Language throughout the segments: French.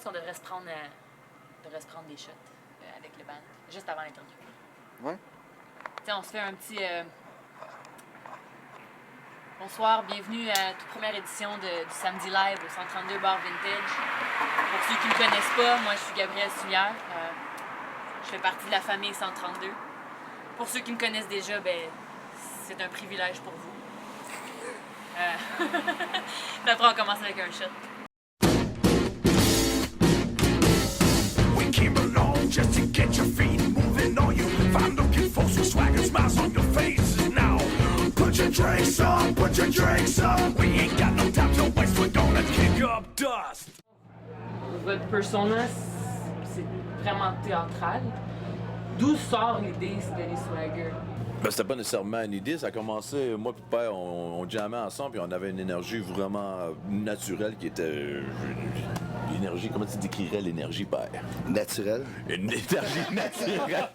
qu'on devrait se prendre des shots avec le band, juste avant l'interview. Ouais. T'sais, on se fait un petit... Bonsoir, bienvenue à la toute première édition du Samedi Live au 132 Bar Vintage. Pour ceux qui ne me connaissent pas, moi je suis Gabrielle Soulière. Je fais partie de la famille 132. Pour ceux qui me connaissent déjà, ben, c'est un privilège pour vous. Puis après, on commence avec un shot. We came along just to get your feet moving on you. Find looking for some swagger smiles on your faces now. Put your drinks up, put your drinks up. We ain't got no time to waste, we're gonna kick up dust. Votre persona, c'est vraiment théâtral. D'où sort l'idée Steady Swagger? Ben, c'était pas nécessairement une idée, ça a commencé, moi et père, on jammait ensemble puis on avait une énergie vraiment naturelle qui était... l'énergie, comment tu décrirais l'énergie, père? Naturel. Une énergie naturelle!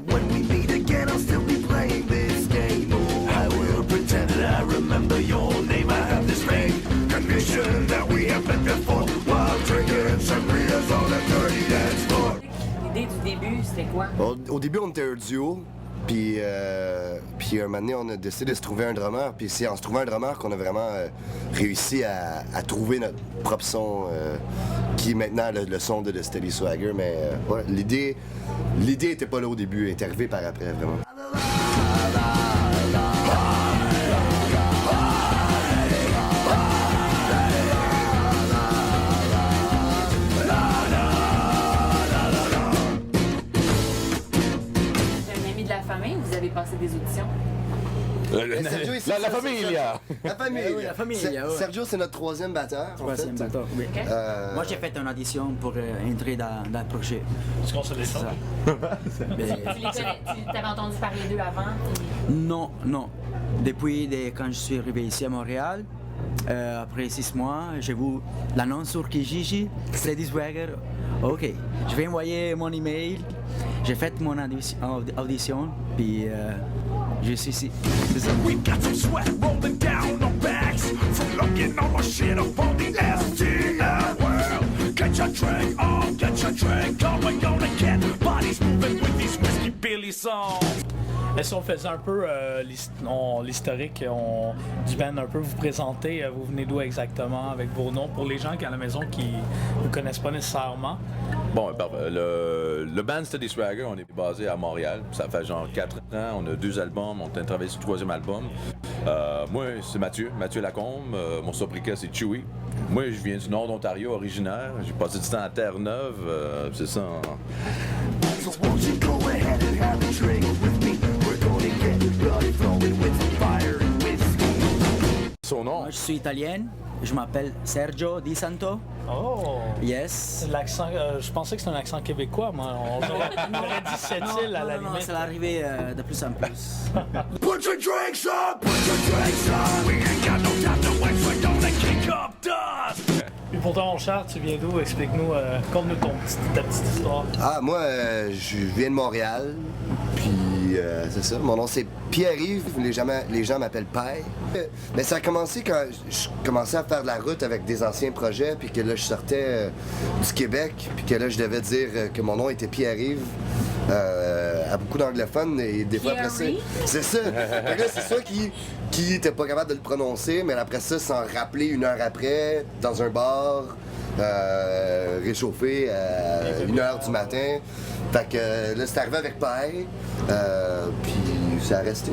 When we meet again, I'll still be playing this game. I will pretend that I remember your name. I have this vague conviction that we have met before. While drinking sangrias on a dirty dance floor. L'idée du début, c'était quoi? Au début, on était un duo. Puis un moment donné, on a décidé de se trouver un drummer. Puis c'est en se trouvant un drummer qu'on a vraiment réussi à trouver notre propre son, qui est maintenant le son de Steady Swagger. Mais ouais, l'idée était pas là au début, elle est arrivée par après, vraiment. Vous avez passé des auditions? Sergio, La famille, il y a. La famille. Oui, la famille, ouais. Sergio, c'est notre troisième batteur. Troisième batteur, oui. Okay. Moi, j'ai fait une audition pour entrer dans le projet. Est-ce qu'on se laisse ça? Tu t'avais entendu parler d'eux avant? Non. Depuis quand je suis arrivé ici à Montréal, après 6 mois, j'ai vu l'annonce sur Kijiji, Steady Swagger. OK, je vais envoyer mon email. J'ai fait mon audition, puis je suis ici. C'est ça. We got some sweat rolling down our backs from looking all our shit up on the STL world. Get your drink on, we're gonna get bodies moving with these whiskey Billy songs. Est-ce qu'on faisait un peu l'historique du band, un peu vous présenter, vous venez d'où exactement avec vos noms, pour les gens qui à la maison qui ne vous connaissent pas nécessairement? Bon, le band Steady Swagger, on est basé à Montréal. Ça fait genre 4 ans, on a 2 albums, on a travaillé sur le 3e album. Moi, c'est Mathieu Lacombe. Mon sobriquet, c'est Chewy. Moi, je viens du nord d'Ontario, originaire. J'ai passé du temps à Terre-Neuve, c'est ça. So won't you go ahead and have a drink with me? We're gonna get bloody flowing with fire and whiskey. Son nom? Moi, je suis italienne. Je m'appelle Sergio Di Santo. Oh! Yes. L'accent, je pensais que c'était un accent québécois, moi. On aurait dit cette île à la Non, limite. c'est l'arrivée de plus en plus. Put your drinks up, we ain't got no time to waste, we're gonna kick up dust. Puis pour toi, mon cher, tu viens d'où? Explique-nous, conte-nous ta petite histoire. Ah, moi, je viens de Montréal, puis c'est ça. Mon nom, c'est Pierre-Yves, les gens m'appellent Père. Mais ça a commencé quand je commençais à faire de la route avec des anciens projets, puis que là, je sortais du Québec, puis que là, je devais dire que mon nom était Pierre-Yves. À beaucoup d'anglophones, et des fois après ça. C'est ça. Fait que là, c'est ça qui était pas capable de le prononcer, mais après ça, s'en rappeler 1 heure après, dans un bar, réchauffé à 1h du matin. Fait que là, c'est arrivé avec Père, puis ça a resté.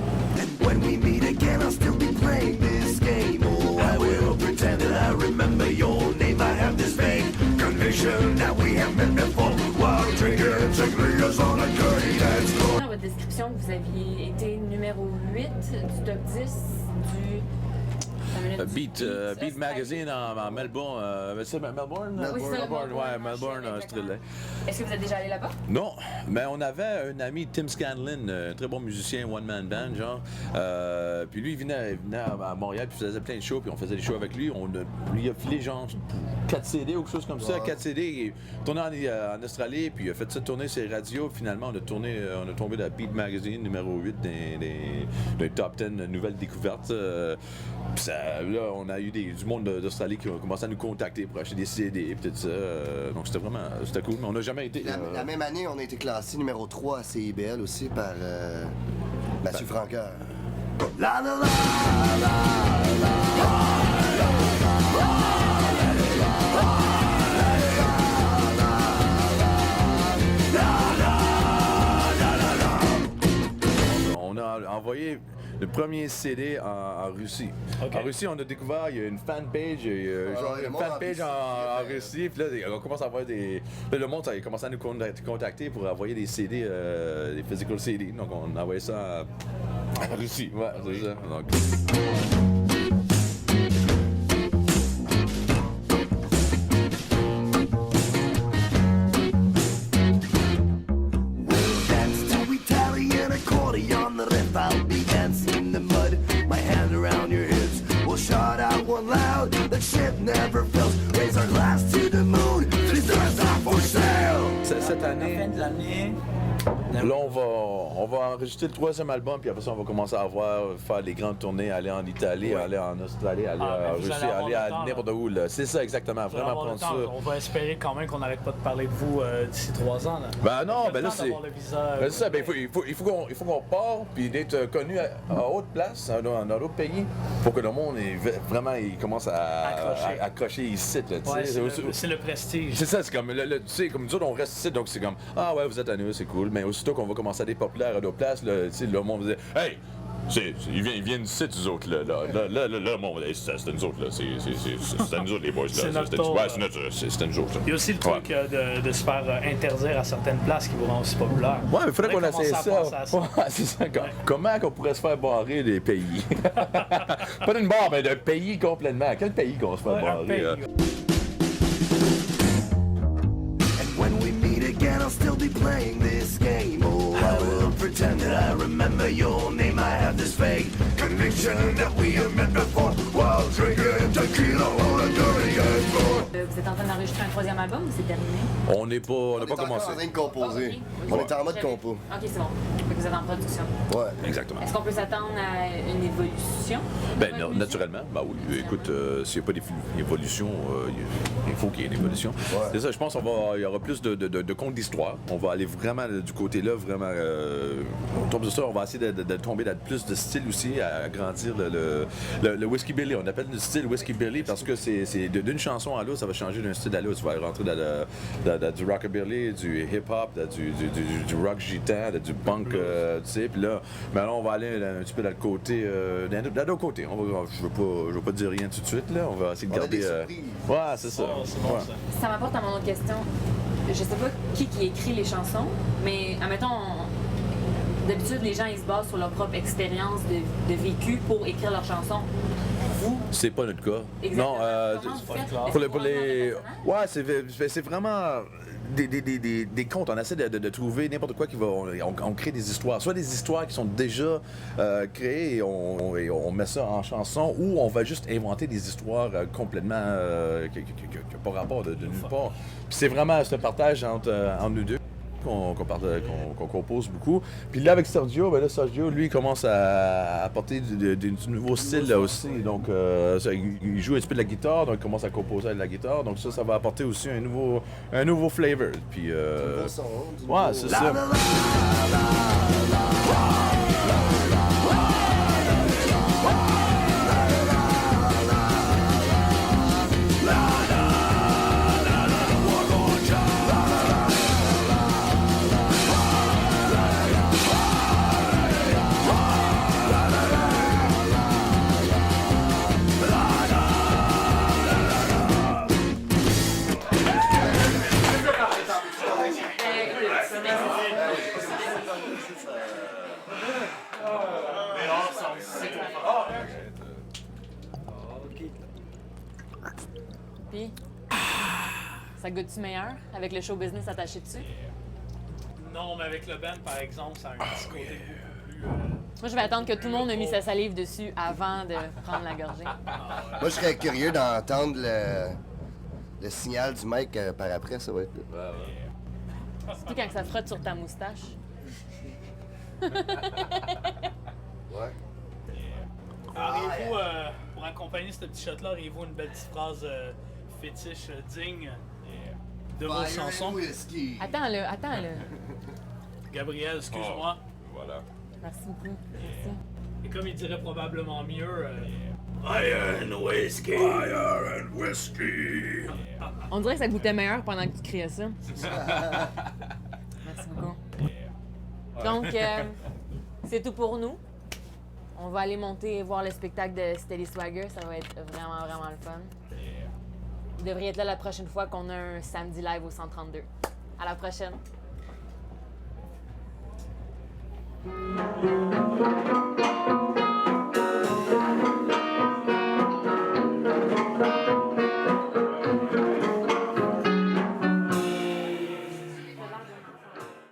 When we meet again, I'll still be playing this game. Oh, I will pretend that I remember your name. I have this vague conviction that we have met before. While drinking sangrias on a dirty dance floor. Dans votre description, vous aviez été numéro 8 du top 10 du... Beat Magazine en Melbourne. C'est Melbourne? Oui, c'est Melbourne, ouais, Melbourne, Melbourne, Australie. Est-ce que vous êtes déjà allé là-bas? Non, mais on avait un ami, Tim Scanlon, un très bon musicien, one-man band, genre. Puis lui, il venait à Montréal, puis il faisait plein de shows, puis on faisait des shows avec lui. Il a filé genre 4 CD ou quelque chose comme ça. 4 CD, il est tourné en Australie, puis il a fait ça tourner ses radios. Finalement, on a tombé dans Beat Magazine, numéro 8 des top 10 nouvelles découvertes. Puis ça là, on a eu du monde d'Australie qui ont commencé à nous contacter pour acheter des CD et tout ça. Donc c'était cool, mais on n'a jamais été... La même année, on a été classé numéro 3 à CIBL aussi par Mathieu Franqueur. La la la la. On a envoyé le premier CD en Russie. Ok. En Russie, on a découvert, il y a une fanpage, le monde en Russie, puis là, on commence à avoir des... Là, le monde, ça a commencé à nous contacter pour envoyer des CD, des physical CD. Donc, on a envoyé ça en Russie. Ouais, c'est ça. Donc... Dance to Italian accordion, the riff I'll be dancing in the mud. My hand around your hips, we'll shout out one loud. The ship never fails, raise our glass to the moon. These stars are for sale. Cette À la année... fin de l'année, Là, on va enregistrer le 3e album, puis après ça, on va commencer à faire les grandes tournées, aller en Italie, aller en Australie, aller en mais vous Russie, allez avoir aller le à temps, n'importe où. Là. C'est ça, exactement. Vous allez Vraiment avoir le prendre ça. temps. On va espérer quand même qu'on n'arrête pas de parler de vous d'ici 3 ans. Là. Ben non, Le ben là, temps c'est... d'avoir le visa, Ben c'est ça, ben il faut qu'on part, puis d'être connu à haute place, dans d'autres pays, pour que le monde, vraiment, il commence à accrocher ici. Là, tu Ouais, sais. c'est le prestige. C'est ça, c'est comme, tu sais, comme nous autres, on reste ici, donc c'est comme, ah ouais, vous êtes à nous, c'est cool, mais aussitôt qu'on va commencer à être populaire à d'autres places, là, tu sais, le monde va dire, hey! Ils viennent d'ici, nous autres, là. Là, le monde, c'est nous autres, là. C'est à nous autres, les boys, là. C'est notre tour, Ouais, c'est nous autres, là. Il y a aussi le truc de se faire interdire à certaines places qui vous rendent aussi populaires. Ouais, mais il faudrait qu'on commencer essaie à ça. penser à ça. Ouais, c'est ça. Comment qu'on pourrait se faire barrer des pays? Pas d'une barre, mais d'un pays complètement. Quel pays qu'on se fait Ouais, un barrer? pays. And when we meet again, I'll still be playing this game. Oh, I will pretend that I remember your name. I have this vague conviction that we have met before while drinking tequila on a dirty ass floor. Vous êtes en train d'enregistrer un 3e album ou c'est terminé? On n'a pas On est commencé. en train de composer. Ok. On est en mode Très compo. bien. Ok, c'est bon. Fait que vous êtes en production. Ouais. Exactement. Est-ce qu'on peut s'attendre à une évolution? Ben, naturellement. Ben oui. Écoute, s'il n'y a pas d'évolution, il faut qu'il y ait une évolution. Ouais. C'est ça, je pense qu'il y aura plus de contes d'histoire. On va aller vraiment du côté-là, vraiment. On tombe sur ça, on va essayer de tomber dans plus de style aussi, à agrandir le Whiskey Billy. On appelle le style Whiskey Billy parce que c'est d'une chanson à l'autre, ça va changer d'un style à l'autre. Tu vas rentrer dans du rockabilly, du hip-hop, du rock gitan, du punk, tu sais. Puis là, on va aller un petit peu dans le côté, dans l'autre côté. Je veux pas dire rien tout de suite, là. On va essayer de On a garder... des surprises. Ouais, c'est ça. Oh, c'est bon, Ouais. ça. Ça m'apporte à mon autre question. Je sais pas qui écrit les chansons, mais admettons, d'habitude, les gens ils se basent sur leur propre expérience de vécu pour écrire leurs chansons. Vous, C'est pas notre cas. exactement. Non, Comment vous faites? clair. Est-ce pour que les... vous avez un personnage? Ouais, c'est vraiment des contes. On essaie de trouver n'importe quoi qui va... On crée des histoires. Soit des histoires qui sont déjà créées et on met ça en chanson, ou on va juste inventer des histoires complètement qui n'ont pas rapport de nulle part. Puis c'est vraiment ce partage entre nous deux qu'on compose beaucoup. Puis là, avec Sergio, Sergio, lui, il commence à apporter du nouveau style là aussi. Donc, il joue un petit peu de la guitare, donc il commence à composer avec la guitare. Donc ça va apporter aussi un nouveau flavor. Puis, Nouveau son, du ouais, nouveau- c'est ça. Puis, ça goûte-tu meilleur avec le show business attaché dessus? Non, mais avec le band, par exemple, ça a un petit côté beaucoup plus... Moi, je vais attendre que tout le monde ait mis sa salive dessus avant de prendre la gorgée. Moi, je serais curieux d'entendre le signal du mec par après, ça va être. Surtout quand ça frotte sur ta moustache. Ouais. Auriez-vous pour accompagner ce petit shot-là, auriez-vous une belle petite phrase fétiche digne de vos Fire and chansons? whiskey. Attends, là. Gabriel, excuse-moi. Voilà. Merci beaucoup. Merci. Et comme il dirait probablement mieux, Fire and whiskey. Fire and whiskey. On dirait que ça goûtait meilleur pendant que tu criais ça. Merci beaucoup. Donc, c'est tout pour nous. On va aller monter et voir le spectacle de Steady Swagger. Ça va être vraiment, vraiment le fun. Vous devriez être là la prochaine fois qu'on a un samedi live au 132. À la prochaine.